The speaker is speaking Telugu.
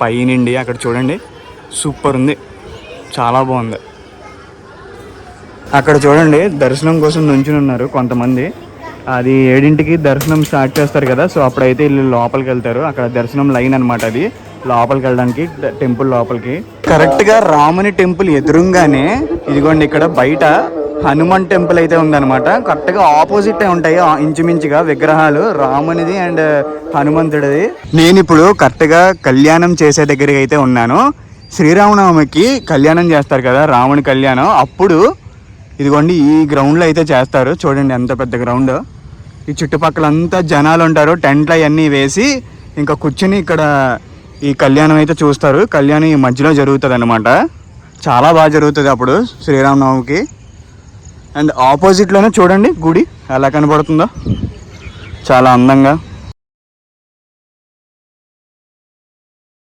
పైనుండి అక్కడ చూడండి, సూపర్ ఉంది, చాలా బాగుంది. అక్కడ చూడండి దర్శనం కోసం నుంచుని ఉన్నారు కొంతమంది. అది 7ంటికి దర్శనం స్టార్ట్ చేస్తారు కదా, సో అప్పుడైతే వీళ్ళు లోపలికి వెళ్తారు. అక్కడ దర్శనం లైన్ అనమాట, అది లోపలికి వెళ్ళడానికి టెంపుల్ లోపలికి. కరెక్ట్గా రాముని టెంపుల్ ఎదురుగానే ఇదిగోండి ఇక్కడ బయట హనుమాన్ టెంపుల్ అయితే ఉందన్నమాట. కరెక్ట్గా ఆపోజిట్ ఉంటాయి ఇంచుమించుగా విగ్రహాలు, రామునిది అండ్ హనుమంతుడిది. నేను ఇప్పుడు కరెక్ట్గా కళ్యాణం చేసే దగ్గరికి అయితే ఉన్నాను. శ్రీరామనవమికి కళ్యాణం చేస్తారు కదా, రాముని కళ్యాణం, అప్పుడు ఇదిగోండి ఈ గ్రౌండ్లో అయితే చేస్తారు. చూడండి ఎంత పెద్ద గ్రౌండ్. ఈ చుట్టుపక్కల అంతా జనాలు ఉంటారు, టెంట్లు అవన్నీ వేసి ఇంకా కూర్చుని ఇక్కడ ఈ కళ్యాణం అయితే చూస్తారు. కళ్యాణం ఈ మధ్యలో జరుగుతుంది అనమాట, చాలా బాగా జరుగుతుంది అప్పుడు శ్రీరామనవమికి. అండ్ ఆపోజిట్లోనే చూడండి గుడి ఎలా కనబడుతుందో, చాలా అందంగా.